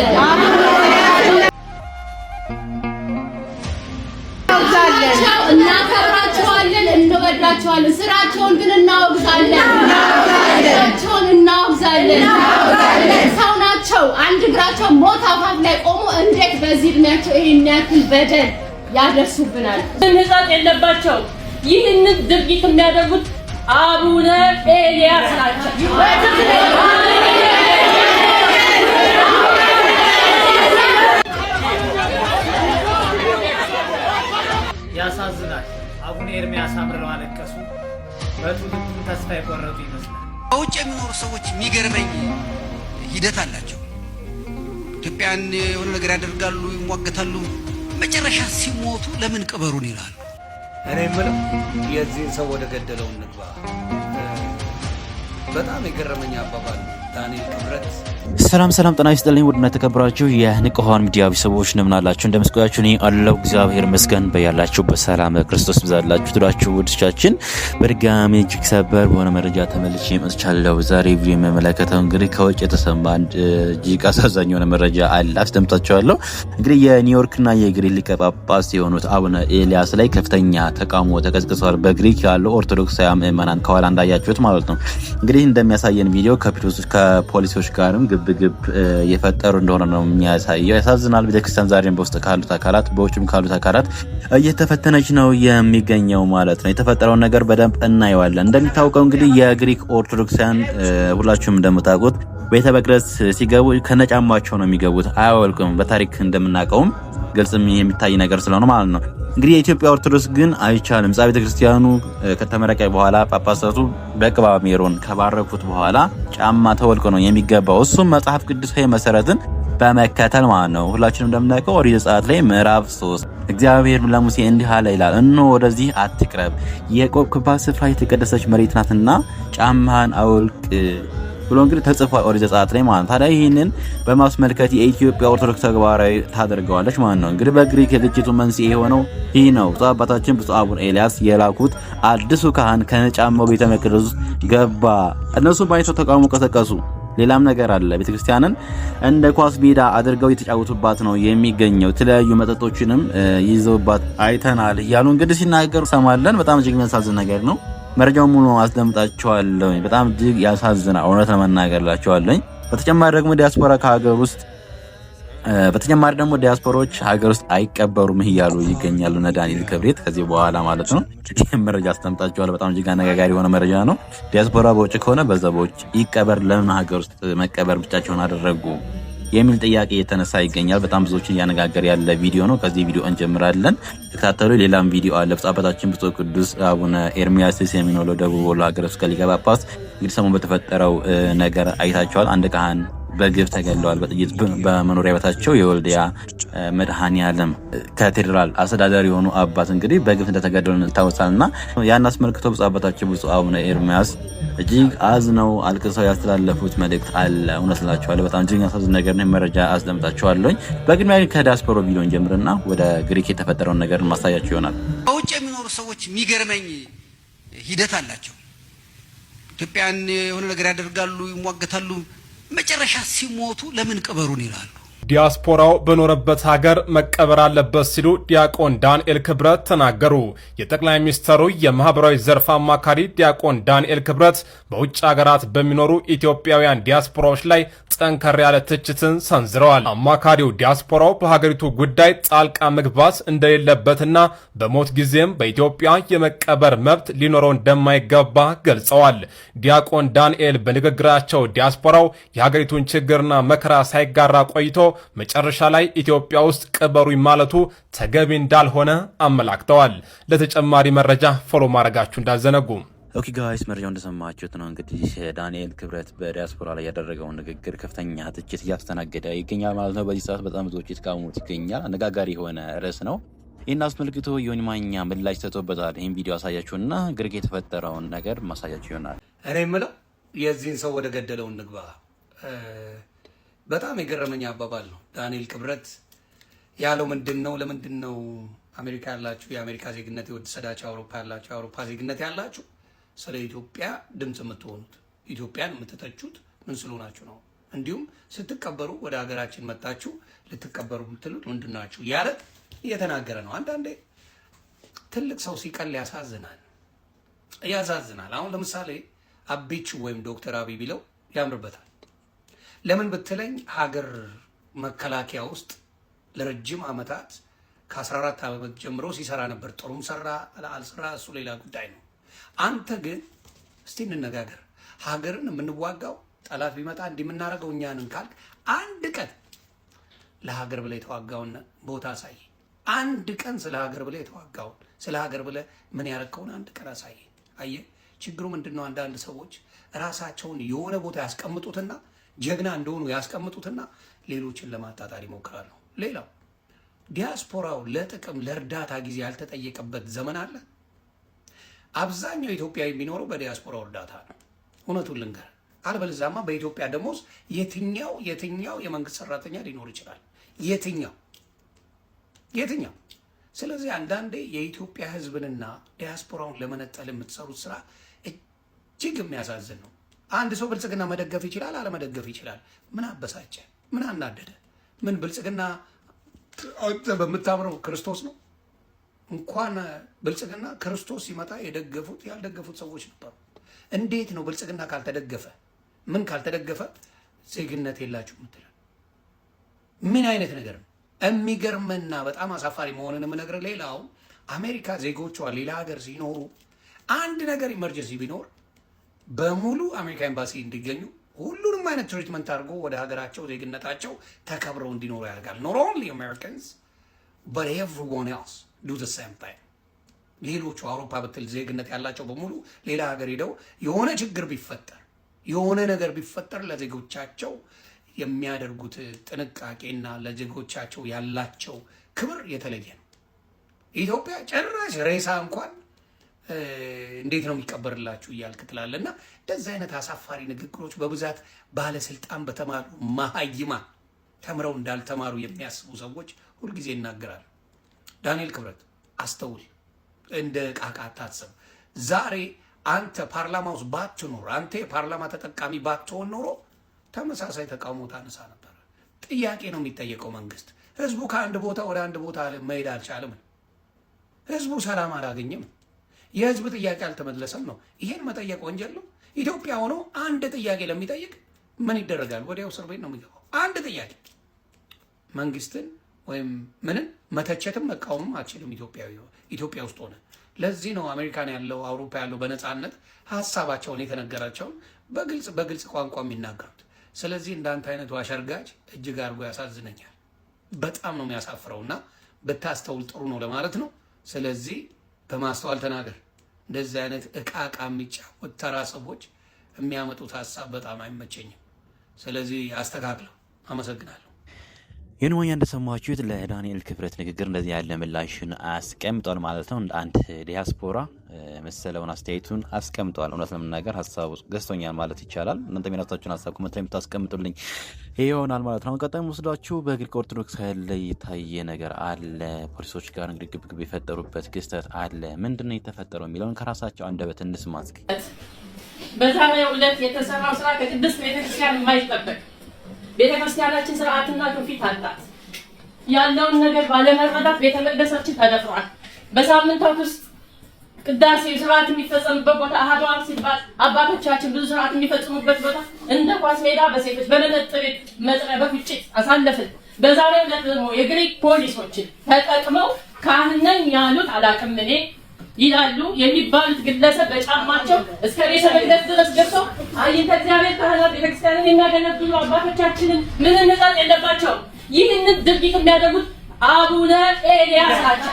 እናወግዛለን። እናከብራቸዋለን፣ እንወዳቸዋለን። ስራቸውን ግን እናወግዛለን። ሰው ናቸው። አንድ እግራቸው ሞት አፋፍ ላይ ቆሞ እንዴት በዚህ እድሜያቸው ይሄን ያክል በደል ያደርሱብናል? መነጻት የለባቸው። ይህንን ድርጊት የሚያደርጉት አቡነ ኤልያስ ናቸው። ያሳዝናል። አቡነ ኤርሚያስ አምርረው አለቀሱ። በትውልዱ ተስፋ የቆረጡ ይመስላል። በውጭ የሚኖሩ ሰዎች የሚገርመኝ ሂደት አላቸው። ኢትዮጵያን የሆነ ነገር ያደርጋሉ፣ ይሟገታሉ። መጨረሻ ሲሞቱ ለምን ቅበሩን ይላሉ። እኔ የምለው የዚህን ሰው ወደ ገደለው እንግባ። በጣም የገረመኝ አባባል ዳንኤል ክብረት። ሰላም ጤና ይስጥልኝ። ውድና የተከበራችሁ የንቁሃን ሚዲያ ቤተሰቦች እንደምን አላችሁ? እንደምስቆያችሁ እኔ አለሁ እግዚአብሔር ይመስገን። በያላችሁ በሰላም ክርስቶስ ብዛላችሁ ትሏችሁ ውድቻችን በድጋሚ እጅግ ሰበር በሆነ መረጃ ተመልሼ መጥቻለሁ። ዛሬ ቪዲዮ የሚመለከተው እንግዲህ ከውጭ የተሰማ አንድ እጅግ አሳዛኝ የሆነ መረጃ አለ፣ አስደምጣችኋለሁ። እንግዲህ የኒውዮርክና የግሪክ ሊቀ ጳጳስ የሆኑት አቡነ ኤልያስ ላይ ከፍተኛ ተቃውሞ ተቀስቅሷል። በግሪክ ያለው ኦርቶዶክሳውያን ምዕመናን ከኋላ እንዳያችሁት ማለት ነው። እንግዲህ እንደሚያሳየን ቪዲዮ ከፖሊሶች ጋርም ግብግብ የፈጠሩ እንደሆነ ነው የሚያሳየው። ያሳዝናል። ቤተክርስቲያን ዛሬም በውስጥ ካሉት አካላት በውጭም ካሉት አካላት እየተፈተነች ነው የሚገኘው ማለት ነው። የተፈጠረውን ነገር በደንብ እናየዋለን። እንደሚታወቀው እንግዲህ የግሪክ ኦርቶዶክሳውያን ሁላችሁም እንደምታውቁት ቤተ መቅደስ ሲገቡ ከነጫማቸው ነው የሚገቡት፣ አያወልቁም። በታሪክ እንደምናውቀውም ግልጽም የሚታይ ነገር ስለሆነ ማለት ነው። እንግዲህ የኢትዮጵያ ኦርቶዶክስ ግን አይቻልም። ቤተ ክርስቲያኑ ከተመረቀ በኋላ ጳጳሳቱ በቅባ ሜሮን ከባረኩት በኋላ ጫማ ተወልቆ ነው የሚገባው። እሱም መጽሐፍ ቅዱሳዊ መሰረትን በመከተል ማለት ነው። ሁላችንም እንደምናውቀው ኦሪት ዘጸአት ላይ ምዕራፍ 3 እግዚአብሔር ለሙሴ እንዲህ አለ ይላል፣ እነሆ ወደዚህ አትቅረብ፣ የቆምክባት ስፍራ የተቀደሰች መሬት ናትና ጫማህን አውልቅ ብሎ እንግዲህ ተጽፏል ኦሪት ዘጸአት ላይ ማለት ነው። ታዲያ ይህንን በማስመልከት የኢትዮጵያ ኦርቶዶክስ ተግባራዊ ታደርገዋለች ማለት ነው። እንግዲህ በግሪክ የግጭቱ መንስኤ የሆነው ይህ ነው። ብፁዕ አባታችን ብፁዕ አቡነ ኤልያስ የላኩት አዲሱ ካህን ከነጫማው ቤተ መቅደስ ውስጥ ገባ። እነሱ ባይተው ተቃውሞ ቀሰቀሱ። ሌላም ነገር አለ። ቤተክርስቲያንን እንደ ኳስ ሜዳ አድርገው የተጫወቱባት ነው የሚገኘው። የተለያዩ መጠጦችንም ይዘውባት አይተናል እያሉ እንግዲህ ሲናገሩ ሰማለን። በጣም እጅግ የሚያሳዝን ነገር ነው። መረጃው ሙሉ አስደምጣችኋለሁ። በጣም እጅግ ያሳዝናል፣ እውነት ለመናገርላችኋለሁ። በተጨማሪ ደግሞ ዲያስፖራዎች ሀገር ውስጥ አይቀበሩም እያሉ ይገኛሉ እነ ዳንኤል ክብረት ከዚህ በኋላ ማለት ነው። ይህ መረጃ አስደምጣችኋለሁ። በጣም እጅግ አነጋጋሪ የሆነ መረጃ ነው። ዲያስፖራ በውጭ ከሆነ በዛ በውጭ ይቀበር፣ ለምን ሀገር ውስጥ መቀበር ብቻቸውን አደረጉ የሚል ጥያቄ የተነሳ ይገኛል። በጣም ብዙዎችን እያነጋገር ያለ ቪዲዮ ነው። ከዚህ ቪዲዮ እንጀምራለን። ተከታተሉ። ሌላም ቪዲዮ አለ። ብፁዕ አባታችን ብፁዕ ቅዱስ አቡነ ኤርሚያስ የሚኖሩ ደቡብ ወሎ ሀገረ ስብከት ሊቀ ጳጳስ እንግዲህ ሰሞኑን በተፈጠረው ነገር አይታቸዋል። አንድ ካህን በግፍ ተገለዋል በጥይት በመኖሪያ ቤታቸው። የወልዲያ መድኃኔዓለም ካቴድራል አስተዳዳሪ የሆኑ አባት እንግዲህ በግፍ እንደተገደሉ ይታወሳልና ያን አስመልክቶ ብፁዕ አባታችን ብፁዕ አቡነ ኤርሚያስ እጅግ አዝነው አልቅሰው ያስተላለፉት መልእክት አለ። እውነት እላችኋለሁ በጣም እጅግ ያሳዝን ነገር ነው። መረጃ አስደምጣችኋለሁ። በቅድሚያ ከዲያስፖራ ቪዲዮ እንጀምርና ወደ ግሪክ የተፈጠረውን ነገር ማሳያችሁ ይሆናል። በውጭ የሚኖሩ ሰዎች የሚገርመኝ ሂደት አላቸው። ኢትዮጵያን የሆነ ነገር ያደርጋሉ፣ ይሟገታሉ። መጨረሻ ሲሞቱ ለምን ቅበሩን ይላሉ። ዲያስፖራው በኖረበት ሀገር መቀበር አለበት ሲሉ ዲያቆን ዳንኤል ክብረት ተናገሩ። የጠቅላይ ሚኒስትሩ የማህበራዊ ዘርፍ አማካሪ ዲያቆን ዳንኤል ክብረት በውጭ ሀገራት በሚኖሩ ኢትዮጵያውያን ዲያስፖራዎች ላይ ጠንከር ያለ ትችትን ሰንዝረዋል። አማካሪው ዲያስፖራው በሀገሪቱ ጉዳይ ጣልቃ መግባት እንደሌለበትና በሞት ጊዜም በኢትዮጵያ የመቀበር መብት ሊኖረው እንደማይገባ ገልጸዋል። ዲያቆን ዳንኤል በንግግራቸው ዲያስፖራው የሀገሪቱን ችግርና መከራ ሳይጋራ ቆይቶ መጨረሻ ላይ ኢትዮጵያ ውስጥ ቅበሩኝ ማለቱ ተገቢ እንዳልሆነ አመላክተዋል። ለተጨማሪ መረጃ ፎሎ ማድረጋችሁ እንዳዘነጉ። ኦኬ ጋይስ፣ መረጃው እንደሰማችሁት ነው። እንግዲህ ዳንኤል ክብረት በዲያስፖራ ላይ ያደረገውን ንግግር ከፍተኛ ትችት እያስተናገደ ይገኛል ማለት ነው። በዚህ ሰዓት በጣም ብዙዎች የተቃወሙት ይገኛል። አነጋጋሪ የሆነ ርዕስ ነው። ይህን አስመልክቶ ዮኒ ማኛ ምላሽ ሰጥቶበታል። ይህን ቪዲዮ አሳያችሁና ግሪክ የተፈጠረውን ነገር ማሳያችሁ ይሆናል። እኔ የምለው የዚህን ሰው ወደ ገደለው እንግባ። በጣም የገረመኝ አባባል ነው። ዳንኤል ክብረት ያለው ምንድነው? ለምንድነው አሜሪካ ያላችሁ የአሜሪካ ዜግነት የወሰዳችሁ፣ አውሮፓ ያላችሁ የአውሮፓ ዜግነት ያላችሁ ስለ ኢትዮጵያ ድምጽ የምትሆኑት ኢትዮጵያን የምትተቹት ምን ስለሆናችሁ ነው? እንዲሁም ስትቀበሩ ወደ ሀገራችን መጣችሁ ልትቀበሩ የምትሉት ምንድናችሁ ያለ እየተናገረ ነው። አንዳንዴ ትልቅ ሰው ሲቀል ያሳዝናል። አሁን ለምሳሌ አቢቹ ወይም ዶክተር አብይ ቢለው ያምርበታል። ለምን ብትለኝ ሀገር መከላከያ ውስጥ ለረጅም ዓመታት ከ14 ዓመት ጀምሮ ሲሰራ ነበር። ጥሩም ሰራ አልሰራ እሱ ሌላ ጉዳይ ነው። አንተ ግን እስቲ እንነጋገር። ሀገርን የምንዋጋው ጠላት ቢመጣ እንደምናረገው እኛንን ካልክ አንድ ቀን ለሀገር ብለ የተዋጋውን ቦታ አሳይ። አንድ ቀን ስለ ሀገር ብለ የተዋጋውን ስለ ሀገር ብለ ምን ያረከውን አንድ ቀን አሳይ። አየ ችግሩ ምንድነው? አንዳንድ ሰዎች ራሳቸውን የሆነ ቦታ ያስቀምጡትና ጀግና እንደሆኑ ያስቀምጡትና ሌሎችን ለማጣጣል ይሞክራሉ። ሌላው ዲያስፖራው ለጥቅም ለእርዳታ ጊዜ ያልተጠየቀበት ዘመን አለ። አብዛኛው ኢትዮጵያ የሚኖረው በዲያስፖራው እርዳታ ነው። እውነቱን ልንገር፣ አልበለዚያማ በኢትዮጵያ ደሞዝ የትኛው የመንግስት ሰራተኛ ሊኖር ይችላል? የትኛው? ስለዚህ አንዳንዴ የኢትዮጵያ ህዝብንና ዲያስፖራውን ለመነጠል የምትሰሩት ስራ እጅግ የሚያሳዝን ነው። አንድ ሰው ብልጽግና መደገፍ ይችላል፣ አለመደገፍ ይችላል። ምን አበሳጨ? ምን አናደደ? ምን ብልጽግና አንተ በምታምረው ክርስቶስ ነው። እንኳን ብልጽግና ክርስቶስ ሲመጣ የደገፉት ያልደገፉት ሰዎች ነበሩ። እንዴት ነው ብልጽግና ካልተደገፈ ምን ካልተደገፈ ዜግነት የላችሁ የምትለው? ምን አይነት ነገር ነው? የሚገርምና በጣም አሳፋሪ መሆኑን የምነግርህ ሌላው አሜሪካ ዜጎቿ ሌላ ሀገር ሲኖሩ አንድ ነገር ኢመርጀንሲ ቢኖር በሙሉ አሜሪካ ኤምባሲ እንዲገኙ ሁሉንም አይነት ትሪትመንት አድርጎ ወደ ሀገራቸው ዜግነታቸው ተከብረው እንዲኖሩ ያደርጋል። not only Americans but everyone else do the same thing። ሌሎቹ አውሮፓ ብትል ዜግነት ያላቸው በሙሉ ሌላ ሀገር ሄደው የሆነ ችግር ቢፈጠር የሆነ ነገር ቢፈጠር ለዜጎቻቸው የሚያደርጉት ጥንቃቄና ለዜጎቻቸው ያላቸው ክብር የተለየ ነው። ኢትዮጵያ ጭራሽ ሬሳ እንኳን እንዴት ነው የሚቀበርላችሁ እያልክ ትላለና እንደዚህ አይነት አሳፋሪ ንግግሮች በብዛት ባለስልጣን በተማሩ መሀይማ ተምረው እንዳልተማሩ የሚያስቡ ሰዎች ሁልጊዜ ይናገራሉ። ዳንኤል ክብረት አስተውል፣ እንደ ቃቃ አታስብ። ዛሬ አንተ ፓርላማ ውስጥ ባትኖር፣ አንተ የፓርላማ ተጠቃሚ ባትሆን ኖሮ ተመሳሳይ ተቃውሞ ታነሳ ነበር። ጥያቄ ነው የሚጠየቀው መንግስት። ህዝቡ ከአንድ ቦታ ወደ አንድ ቦታ መሄድ አልቻለም። ህዝቡ ሰላም አላገኘም። የህዝብ ጥያቄ አልተመለሰም ነው። ይሄን መጠየቅ ወንጀል ነው። ኢትዮጵያ ሆኖ አንድ ጥያቄ ለሚጠይቅ ምን ይደረጋል? ወዲያው እስር ቤት ነው የሚገባው። አንድ ጥያቄ መንግስትን ወይም ምንም መተቸትም መቃወምም አትችልም ኢትዮጵያ ውስጥ ሆነ። ለዚህ ነው አሜሪካን ያለው አውሮፓ ያለው በነፃነት ሀሳባቸውን የተነገራቸውን በግልጽ ቋንቋ የሚናገሩት። ስለዚህ እንዳንተ አይነቱ አሸርጋጅ እጅግ አድርጎ ያሳዝነኛል። በጣም ነው የሚያሳፍረውና ብታስተውል ጥሩ ነው ለማለት ነው። ስለዚህ በማስተዋል ተናገር። እንደዚህ አይነት እቃ የሚጫወት ተራ ሰዎች የሚያመጡት ሀሳብ በጣም አይመቸኝም። ስለዚህ አስተካክለው። አመሰግናለሁ። ይህን ወኛ እንደሰማችሁት ለዳንኤል ክብረት ንግግር እንደዚህ ያለ ምላሽን አስቀምጧል ማለት ነው። እንደ አንድ ዲያስፖራ መሰለውን አስተያየቱን አስቀምጧል። እውነት ለመናገር ሀሳቡ ገዝቶኛል ማለት ይቻላል። እናንተም የራሳችሁን ሀሳብ ኮሜንት ላይ የምታስቀምጡልኝ ይሆናል ማለት ነው። ቀጣይ ወስዳችሁ በግሪክ ኦርቶዶክስ ኃይል ላይ የታየ ነገር አለ። ፖሊሶች ጋር እንግዲህ ግብግብ የፈጠሩበት ክስተት አለ። ምንድነው የተፈጠረው የሚለውን ከራሳቸው አንደበት እንስማ እስኪ። በዛሬው ዕለት የተሰራው ስራ ከቅድስት ቤተክርስቲያን የማይጠበቅ ቤተክርስቲያናችን ስርዓትና ትውፊት አላት። ያለውን ነገር ባለመረዳት ቤተመቅደሳችን ተደፍሯል። በሳምንታት ውስጥ ቅዳሴ ስርዓት የሚፈጸምበት ቦታ አሃዱ አብ ሲባል አባቶቻችን ብዙ ስርዓት የሚፈጽሙበት ቦታ እንደ ኳስ ሜዳ በሴቶች በመነጥር መጥሪያ በፍጭት አሳለፍን። በዛሬው ዕለት ደግሞ የግሪክ ፖሊሶችን ተጠቅመው ካህን ነኝ ያሉት አላውቅም እኔ ይላሉ የሚባሉት ግለሰብ በጫማቸው እስከ ቤተ መቅደስ ድረስ ገብተው አይንተ እግዚአብሔር ካህናት ቤተክርስቲያንን የሚያገለግሉ አባቶቻችንን ምን ንጻት የለባቸው። ይህንን ድርጊት የሚያደርጉት አቡነ ኤልያስ ናቸው።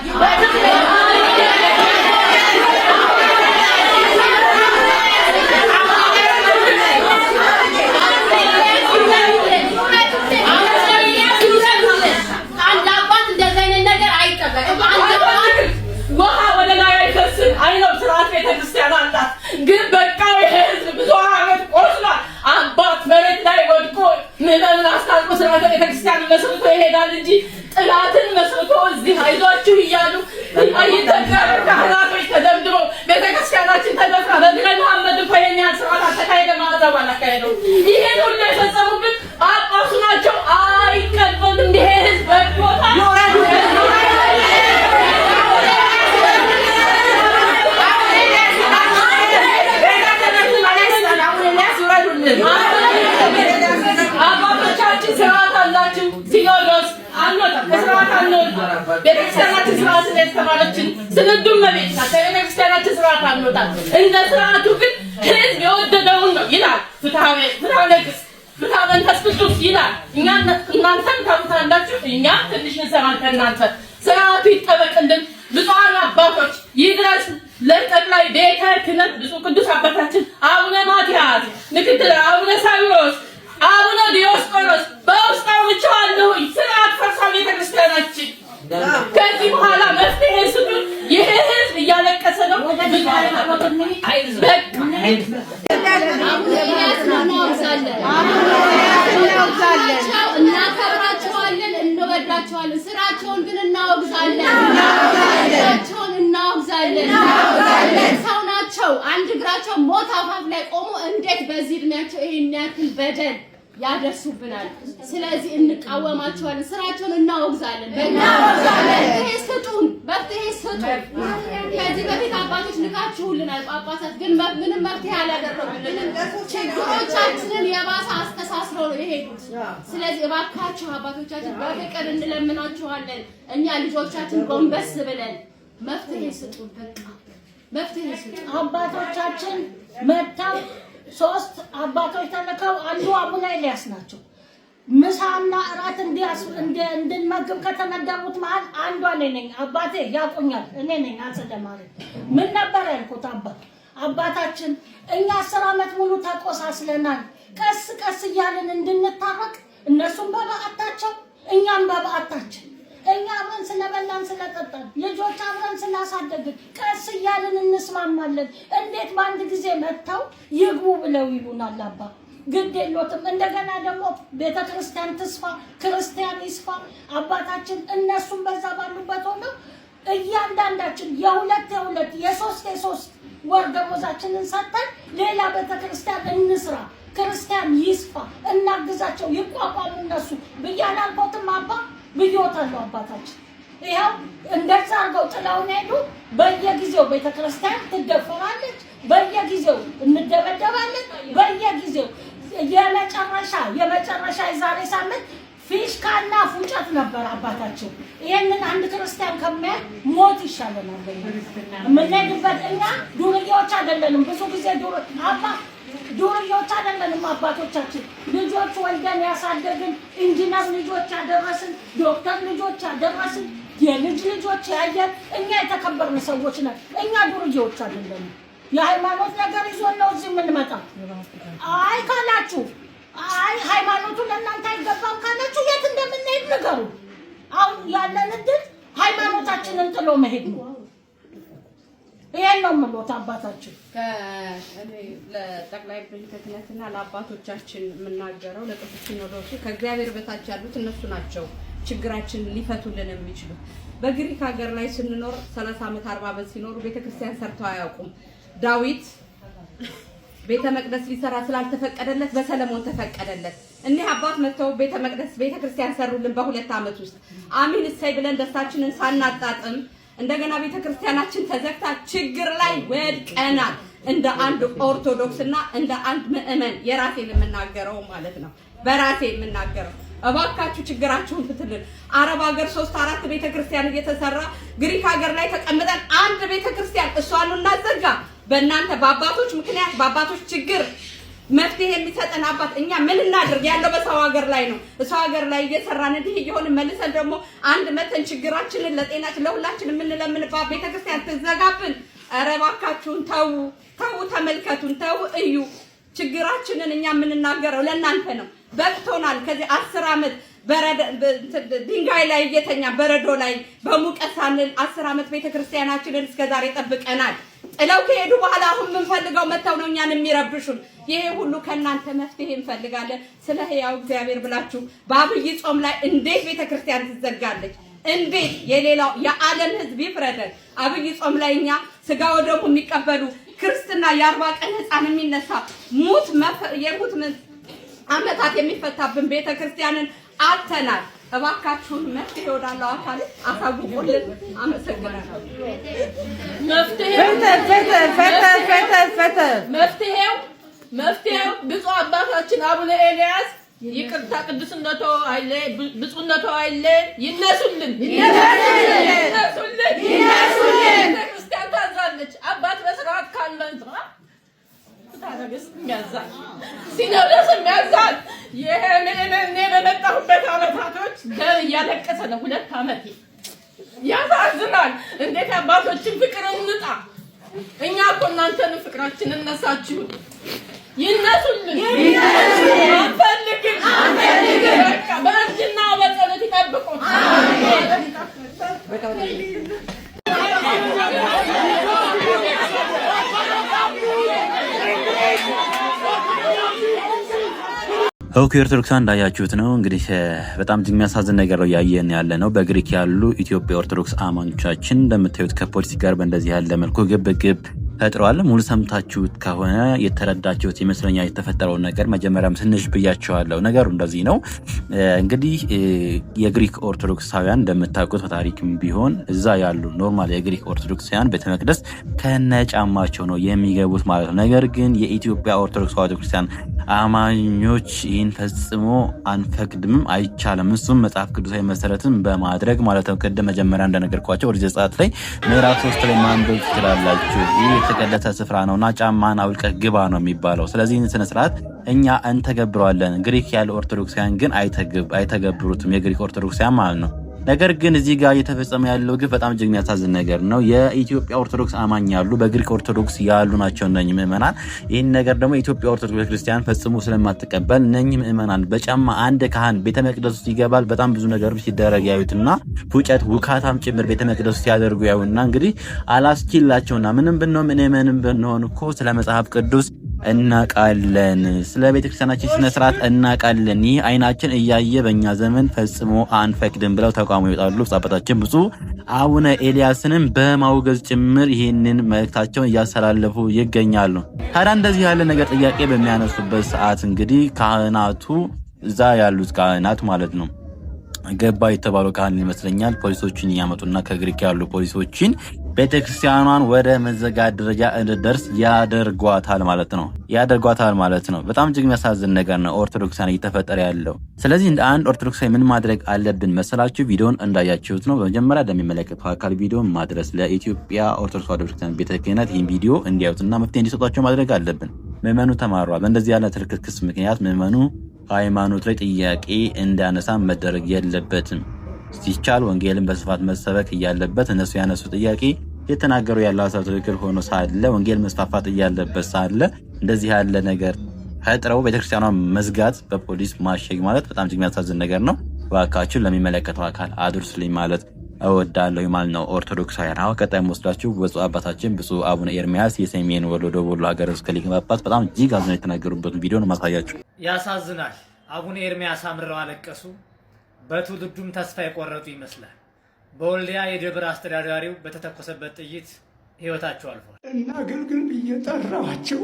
ውሃ ወደ ላይ አይፈስም። አይነው ስርዓት ቤተክርስቲያን አላት። ግን በቃ ህዝብ ብዙ ዓመት ቆስሏል። አባት መሬት ላይ ወድቆ ምዕመኑን አስታጥቆ ስርዓተ ቤተክርስቲያን መስርቶ ይሄዳል እንጂ ጥላትን መስርቶ እዚህ አይዟችሁ እያሉ አይተጋሩ ካህናቶች ተደብድበው ቤተክርስቲያናችን ተደፍራ በድረ መሐመድ እኮ የኛን ስርዓት አተካሄደ ማዕዛብ አላካሄደው። ይሄን ሁሉ የፈጸሙብን ስንዱም መቤት ናት። ከቤተክርስቲያናችን ስርዓት አንወጣም። እንደ ስርዓቱ ግን ህዝብ የወደደውን ነው ይላል። ፍትሐ ነገሥት ፍትሐ መንፈስ ቅዱስ ይላል። እናንተም ታውቁታላችሁ፣ እኛ ትንሽ እንሰማን ከእናንተ። ስርዓቱ ይጠበቅልን። ብፁዓን አባቶች ይድረስ ለጠቅላይ ቤተ ክህነት ብፁዕ ቅዱስ አባታችን አቡነ ማትያስ፣ ምክትል አቡነ ሳዊሮስ፣ አቡነ ዲዮስቆሮስ በውስጣው ብቻዋለሁ ስርዓት ፈርሳ ቤተክርስቲያናችን ከዚህ በኋላ መፍትሄ ስጡን። ይህ ህዝብ እያለቀሰ ነው። እናከብራቸዋለን፣ እንወዳቸዋለን። ስራቸውን ግን እናወግዛለን። ሰው ናቸው። አንድ እግራቸው ሞት አፋፍ ላይ ቆሞ እንዴት በዚህ እድሜያቸው ይሄን ያክል በደል ያደርሱብናል? ስለዚህ እንቃወማቸዋለን። ስራቸውን እናወግዛለን። መፍትሄ ስጡን። ከዚህ በፊት አባቶች ልካችሁልናል። ጳጳሳት ግን ምንም መፍትሄ አላደረጉልንም። ችግሮቻችንን የባሰ አስተሳስረው ነው የሄዱት። ስለዚህ እባካችሁ አባቶቻችን በፍቅር እንለምናችኋለን። እኛ ልጆቻችን ጎንበስ ብለን መፍትሄ ስጡን። በቃ መፍትሄ ስጡን። አባቶቻችን መጥተው 3 አባቶች ተልከው አንዱ አቡነ ኤልያስ ናቸው። ምሳና እራት እንድንመግብ ከተመደቡት መሀል አንዷ እኔ ነኝ። አባቴ ያቆኛል። እኔ ነኝ አጸደ ማርያም። ምን ነበር ያልኩት? አባታችን እኛ 10 ዓመት ሙሉ ተቆሳስለናል። ቀስ ቀስ እያልን እንድንታረቅ እነሱም በበዓታቸው እኛም በበዓታችን እኛ አብረን ስለበላን ስለጠጣን ልጆች አብረን ስላሳደግን ቀስ እያልን እንስማማለን። እንዴት በአንድ ጊዜ መጥተው ይግቡ ብለው ይሉናል? አባ ግድ የሎትም። እንደገና ደግሞ ቤተክርስቲያን ትስፋ፣ ክርስቲያን ይስፋ። አባታችን እነሱም በዛ ባሉበት ሆነው እያንዳንዳችን የሁለት የሶስት ወር ደሞዛችንን ሰጥተን ሌላ ቤተክርስቲያን እንስራ፣ ክርስቲያን ይስፋ፣ እናግዛቸው፣ ይቋቋሙ እነሱ ብያላልኩትም አባ ብዮታለሁ። አባታችን ይኸው እንደዛ አድርገው ጥላውን ሄዱ። በየጊዜው ቤተክርስቲያን ትደፈራለች፣ በየጊዜው እንደበደባለን፣ በየጊዜው የመጨረሻ የዛሬ ሳምንት ፊሽካና ፉጨት ነበር አባታችን። ይሄንን አንድ ክርስቲያን ከሚያይ ሞት ይሻለናል። የምንሄድበት እኛ ዱርዬዎች አይደለንም። ብዙ ጊዜ ዱርዬዎች አይደለንም። አባቶቻችን ልጆች ወልደን ያሳደግን፣ ኢንጂነር ልጆች ያደረስን፣ ዶክተር ልጆች ያደረስን፣ የልጅ ልጆች ያየን እኛ የተከበርን ሰዎች ነን። እኛ ዱርዬዎች አይደለንም። የሃይማኖት ነገር ይዞን ነው እዚህ የምንመጣው። አይ ካላችሁ ሃይማኖቱ ለእናንተ አይገባም ካላችሁ የት እንደምንሄድ ንገሩ። አሁን ያለን እድል ሃይማኖታችንን ጥሎ መሄድ ነው። ይሄን ነው የምሎት አባታችን። ለጠቅላይ ቤተ ክህነትና ለአባቶቻችን የምናገረው ለቅዱስ ሲኖዶሱ ከእግዚአብሔር በታች ያሉት እነሱ ናቸው ችግራችንን ሊፈቱልን የሚችሉት። በግሪክ ሀገር ላይ ስንኖር 30 ዓመት 40 ዓመት ሲኖሩ ቤተክርስቲያን ሰርተው አያውቁም። ዳዊት ቤተ መቅደስ ሊሰራ ስላልተፈቀደለት በሰለሞን ተፈቀደለት። እኒህ አባት መጥተው ቤተ መቅደስ ቤተክርስቲያን ሰሩልን በ2 ዓመት ውስጥ። አሚን እሰይ ብለን ደስታችንን ሳናጣጥም እንደገና ቤተክርስቲያናችን ተዘግታ ችግር ላይ ወድቀናል። እንደ አንድ ኦርቶዶክስና እንደ አንድ ምእመን የራሴን የምናገረው ማለት ነው፣ በራሴ የምናገረው እባካችሁ ችግራችሁን ፍትልን። አረብ ሀገር 3-4 ቤተክርስቲያን እየተሰራ ግሪክ ሀገር ላይ ተቀምጠን አንድ ቤተክርስቲያን እሷን እናዘጋ። በእናንተ በአባቶች ምክንያት በአባቶች ችግር መፍትሄ የሚሰጠን አባት እኛ ምን እናድርግ? ያለው በሰው ሀገር ላይ ነው። ሰው ሀገር ላይ እየሰራን እንዲህ እየሆነ መልሰን ደግሞ አንድ መተን ችግራችንን ለጤናችን ለሁላችን የምንለምንባት ቤተክርስቲያን ትዘጋብን። ኧረ እባካችሁን ተው፣ ተመልከቱን፣ ተው እዩ። ችግራችንን እኛ የምንናገረው ለእናንተ ነው። በቅቶናል። ከዚህ 10 ዓመት ድንጋይ ላይ እየተኛ በረዶ ላይ በሙቀት ሳንል 10 ዓመት ቤተክርስቲያናችንን እስከዛሬ ጠብቀናል። ጥለው ከሄዱ በኋላ አሁን የምንፈልገው መተው ነው እኛን የሚረብሹን። ይሄ ሁሉ ከእናንተ መፍትሄ እንፈልጋለን። ስለ ሕያው እግዚአብሔር ብላችሁ በአብይ ጾም ላይ እንዴት ቤተክርስቲያን ትዘጋለች? እንዴት የሌላው የዓለም ሕዝብ ይፍረደን። አብይ ጾም ላይ እኛ ስጋ ወደሙ የሚቀበሉ ክርስትና የ40 ቀን ህፃን የሚነሳ የሙት ዓመታት የሚፈታብን ቤተክርስቲያንን አተናል። እባካችሁን መፍትሄ ወዳለው አካል አሳውቁልን። አመሰግናለሁ። መፍትሄው ብፁዕ አባታችን አቡነ ኤልያስ ይቅርታ ቅዱስነቶ አይለ ብፁዕነቶ አይለ ይነሱልን ክርስቲያን ታዛለች አባት በስርዓት ካለን ታረጋግስ የሚያዛል ሲኖዶስ የሚያዛል ይሄ ምንም በመጣሁበት አመታቶች ደም እያለቀሰ ነው 2 አመት ያሳዝናል እንዴት አባቶችን ፍቅር እንጣ እኛ እኮ እናንተን ፍቅራችንን ነሳችሁ ይነሱልን አንፈልግም በቃ በእርጅና በጸሎት ይጠብቁ ኦኬ ኦርቶዶክሳን እንዳያችሁት ነው እንግዲህ በጣም የሚያሳዝን ነገር ነው ያየን ያለ ነው። በግሪክ ያሉ ኢትዮጵያ ኦርቶዶክስ አማኞቻችን እንደምታዩት ከፖሊስ ጋር በእንደዚህ ያለ መልኩ ግብግብ ፈጥረዋል። ሙሉ ሰምታችሁት ከሆነ የተረዳችሁት ይመስለኛል የተፈጠረው ነገር። መጀመሪያም ትንሽ ብያችኋለሁ። ነገሩ እንደዚህ ነው እንግዲህ የግሪክ ኦርቶዶክሳውያን እንደምታውቁት በታሪክም ቢሆን እዛ ያሉ ኖርማል የግሪክ ኦርቶዶክሳውያን ቤተመቅደስ ከነጫማቸው ነው የሚገቡት ማለት ነው። ነገር ግን የኢትዮጵያ ኦርቶዶክስ ተዋሕዶ ክርስቲያን አማኞች ይህን ፈጽሞ አንፈቅድም፣ አይቻልም። እሱም መጽሐፍ ቅዱሳዊ መሰረትን በማድረግ ማለት ነው። ቅድም መጀመሪያ እንደነገርኳቸው ኦሪት ዘጸአት ላይ ምዕራፍ 3 ላይ ማንበብ ትችላላችሁ። ይህ የተቀደሰ ስፍራ ነውና ጫማን አውልቀህ ግባ ነው የሚባለው። ስለዚህ ስነ ስርዓት እኛ እንተገብረዋለን። ግሪክ ያለ ኦርቶዶክሳውያን ግን አይተገብሩትም፣ የግሪክ ኦርቶዶክሳውያን ማለት ነው። ነገር ግን እዚህ ጋር እየተፈጸመ ያለው ግፍ በጣም እጅግ የሚያሳዝን ነገር ነው። የኢትዮጵያ ኦርቶዶክስ አማኝ ያሉ በግሪክ ኦርቶዶክስ ያሉ ናቸው እነኚህ ምእመናን። ይህን ነገር ደግሞ የኢትዮጵያ ኦርቶዶክስ ክርስቲያን ፈጽሞ ስለማትቀበል እነኚህ ምእመናን በጫማ አንድ ካህን ቤተ መቅደስ ውስጥ ይገባል። በጣም ብዙ ነገሮች ሲደረግ ያዩትና ፉጨት ውካታም ጭምር ቤተ መቅደስ ውስጥ ሲያደርጉ ያዩና እንግዲህ አላስችላቸውና ምንም ብንሆን እኮ ስለ መጽሐፍ ቅዱስ እናቃለን፣ ስለ ቤተክርስቲያናችን ስነ ስርዓት እናቃለን፣ ይህ አይናችን እያየ በእኛ ዘመን ፈጽሞ አንፈቅድም ብለው ተቋሙ ይወጣሉ። አባታችን ብፁዕ አቡነ ኤልያስንም በማውገዝ ጭምር ይህንን መልእክታቸውን እያስተላለፉ ይገኛሉ። ታዲያ እንደዚህ ያለ ነገር ጥያቄ በሚያነሱበት ሰዓት እንግዲህ ካህናቱ እዛ ያሉት ካህናት ማለት ነው ገባ የተባለው ካህን ይመስለኛል ፖሊሶችን እያመጡና ከግሪክ ያሉ ፖሊሶችን ቤተክርስቲያኗን ወደ መዘጋት ደረጃ እንድትደርስ ያደርጓታል ማለት ነው። በጣም እጅግ የሚያሳዝን ነገር ነው ኦርቶዶክሳን እየተፈጠረ ያለው። ስለዚህ እንደ አንድ ኦርቶዶክሳዊ ምን ማድረግ አለብን መሰላችሁ? ቪዲዮን እንዳያችሁት ነው በመጀመሪያ ለሚመለከተው አካል ቪዲዮን ማድረስ፣ ለኢትዮጵያ ኦርቶዶክስ ተዋሕዶ ቤተክርስቲያን ቤተ ክህነት ይህን ቪዲዮ እንዲያዩትና መፍትሄ እንዲሰጧቸው ማድረግ አለብን። ምዕመኑ ተማሯል። በእንደዚህ ያለ ትርክስክስ ምክንያት ምዕመኑ ሃይማኖት ላይ ጥያቄ እንዳነሳ መደረግ የለበትም። ሲቻል ወንጌልን በስፋት መሰበክ እያለበት እነሱ ያነሱ ጥያቄ የተናገሩ ያለው ሀሳብ ትክክል ሆኖ ሳለ ወንጌል መስፋፋት እያለበት ሳለ እንደዚህ ያለ ነገር ፈጥረው ቤተክርስቲያኗን መዝጋት በፖሊስ ማሸግ ማለት በጣም እጅግ የሚያሳዝን ነገር ነው። እባካችሁ ለሚመለከተው አካል አድርሱልኝ ማለት እወዳለሁ ማለት ነው። ኦርቶዶክሳውያን አሁን ቀጣይ ወስዳችሁ ብፁዕ አባታችን ብፁዕ አቡነ ኤርሚያስ የሰሜን ወሎ ደቡብ ወሎ ሀገረ ስብከት ሊቀ ጳጳስ በጣም እጅግ አዝነው የተናገሩበትን ቪዲዮ ነው ማሳያችሁ። ያሳዝናል። አቡነ ኤርሚያስ አምርረው አለቀሱ። በትውልዱም ተስፋ የቆረጡ ይመስላል። በወልዲያ የደብር አስተዳዳሪው በተተኮሰበት ጥይት ህይወታቸው አልፏል። እና አገልግል ብዬ ጠራኋቸው።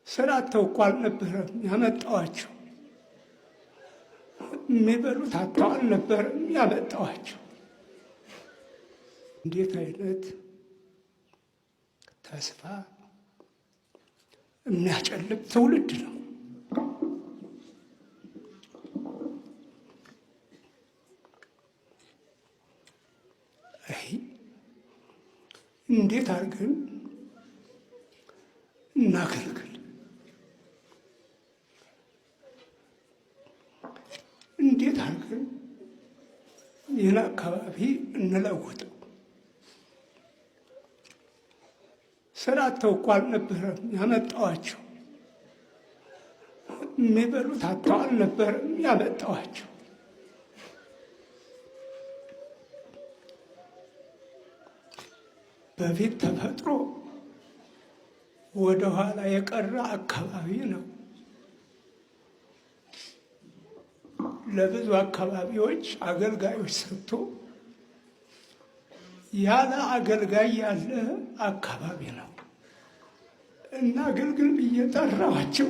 ስራ ተውኳ አልነበረም ያመጣኋቸው። የሚበሉት አጥተው አልነበረም ያመጣኋቸው። እንዴት አይነት ተስፋ የሚያጨልም ትውልድ ነው። እንዴት አድርገን እናገልግል? እንዴት አድርገን ይህን አካባቢ እንለውጠው? ስራ ተውኳ አልነበረም ያመጣኋቸው። የሚበሉት አጥተው አልነበረም ያመጣኋቸው። በፊት ተፈጥሮ ወደ ኋላ የቀረ አካባቢ ነው። ለብዙ አካባቢዎች አገልጋዮች ሰጥቶ ያለ አገልጋይ ያለ አካባቢ ነው እና አገልግል ብዬ ጠራኋቸው።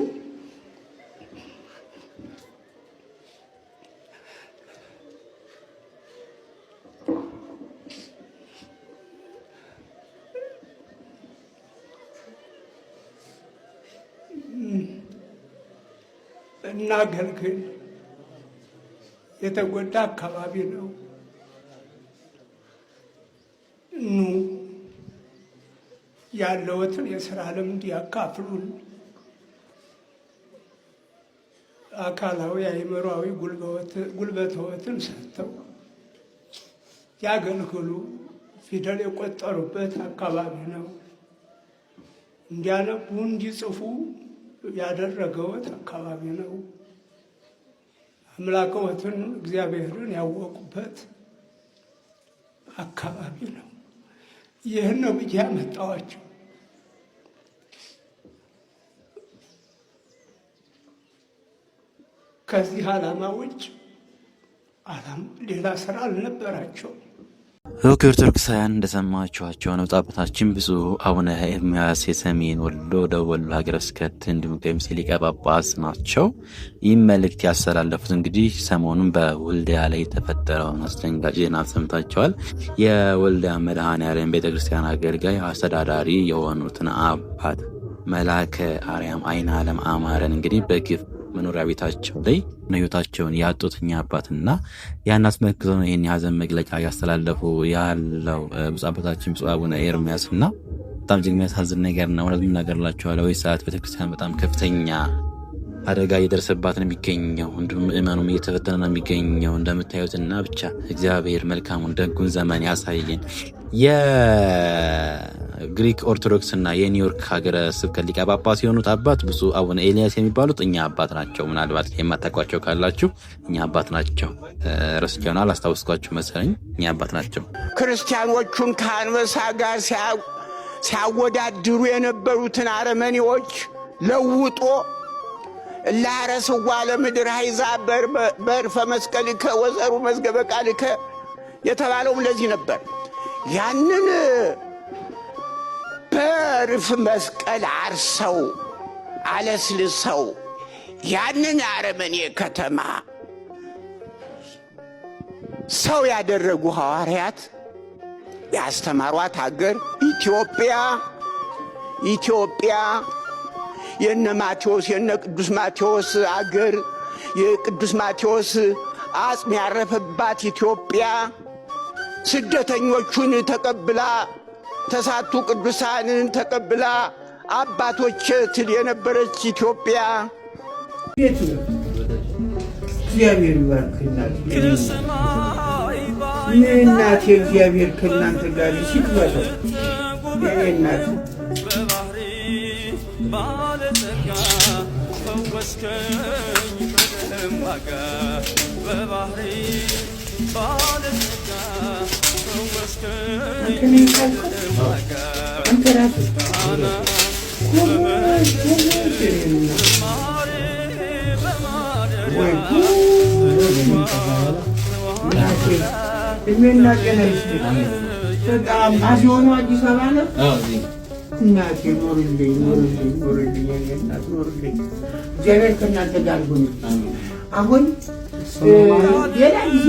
እናገልግል። የተጎዳ አካባቢ ነው። ኑ ያለዎትን የስራ ልምድ ያካፍሉን። አካላዊ አእምሮአዊ ጉልበትዎትን ሰጥተው ያገልግሉ። ፊደል የቆጠሩበት አካባቢ ነው። እንዲያነቡ እንዲጽፉ ያደረገዎት አካባቢ ነው። አምላክዎትን እግዚአብሔርን ያወቁበት አካባቢ ነው። ይህን ነው ብዬ ያመጣኋቸው። ከዚህ ዓላማ ውጭ ሌላ ስራ አልነበራቸውም። ኦርቶዶክሳውያን እንደሰማችኋቸው ነው። ጣበታችን ብፁዕ አቡነ ኤርምያስ የሰሜን ወሎ ደቡብ ወሎ ሀገረ ስብከት እንዲሁም ከምሴ ሊቀ ጳጳስ ናቸው። ይህም መልእክት ያስተላለፉት እንግዲህ ሰሞኑን በወልዲያ ላይ የተፈጠረውን አስደንጋጭ ዜና ሰምታችኋል። የወልዲያ መድኃኔዓለም ቤተክርስቲያን አገልጋይ አስተዳዳሪ የሆኑትን አባት መልአከ አርያም አይነ ዓለም አማረን እንግዲህ በግፍ መኖሪያ ቤታቸው ላይ ህይወታቸውን ያጡት እኛ አባትና ያን አስመልክቶ ነው ይህን የሀዘን መግለጫ ያስተላለፉ ያለው ብፁዕ አባታችን ብፁዕ አቡነ ኤርምያስ እና በጣም እጅግ የሚያሳዝን ነገር ነው። እውነት ምናገርላችኋለሁ። ወይ ሰዓት ቤተክርስቲያን በጣም ከፍተኛ አደጋ እየደረሰባት ነው የሚገኘው። እንዲሁም ምእመኑም እየተፈተነ ነው የሚገኘው እንደምታዩትና ብቻ እግዚአብሔር መልካሙን ደጉን ዘመን ያሳየን። የግሪክ ኦርቶዶክስ እና የኒውዮርክ ሀገረ ስብከት ሊቀ ጳጳስ የሆኑት አባት ብፁዕ አቡነ ኤልያስ የሚባሉት እኛ አባት ናቸው። ምናልባት የማታውቋቸው ካላችሁ እኛ አባት ናቸው። ረስቸውና አላስታውስኳችሁ መሰለኝ። እኛ አባት ናቸው። ክርስቲያኖቹን ከአንበሳ ጋር ሲያወዳድሩ የነበሩትን አረመኔዎች ለውጦ ላረስዋ ለምድር አሕዛብ በዕርፈ መስቀልከ ወዘሩ መዝገበ ቃልከ የተባለውም ለዚህ ነበር። ያንን በዕርፍ መስቀል አርሰው አለስልሰው ያንን አረመኔ ከተማ ሰው ያደረጉ ሐዋርያት ያስተማሯት ሀገር ኢትዮጵያ የነ ማቴዎስ የነ ቅዱስ ማቴዎስ አገር የቅዱስ ማቴዎስ አጽም ያረፈባት ኢትዮጵያ ስደተኞቹን ተቀብላ ተሳቱ ቅዱሳንን ተቀብላ አባቶች ትል የነበረች ኢትዮጵያ እግዚአብሔር ይባርክናል። እናቴ እግዚአብሔር ከእናንተ ጋር ሲክበለው እናት ባለጸጋ ፈወስከኝ በደማጋ በባህሪ ባለጸጋ ፈወስከኝ በደማጋ እድሜና ጤና ይስጥልኝ። በጣም አዚሆኑ አዲስ አበባ ነው። እናቴ ኖርልኝ እናት ኖርልኝ። እግዚአብሔር ከእናንተ ጋር ሆነ። አሁን ሌላ ጊዜ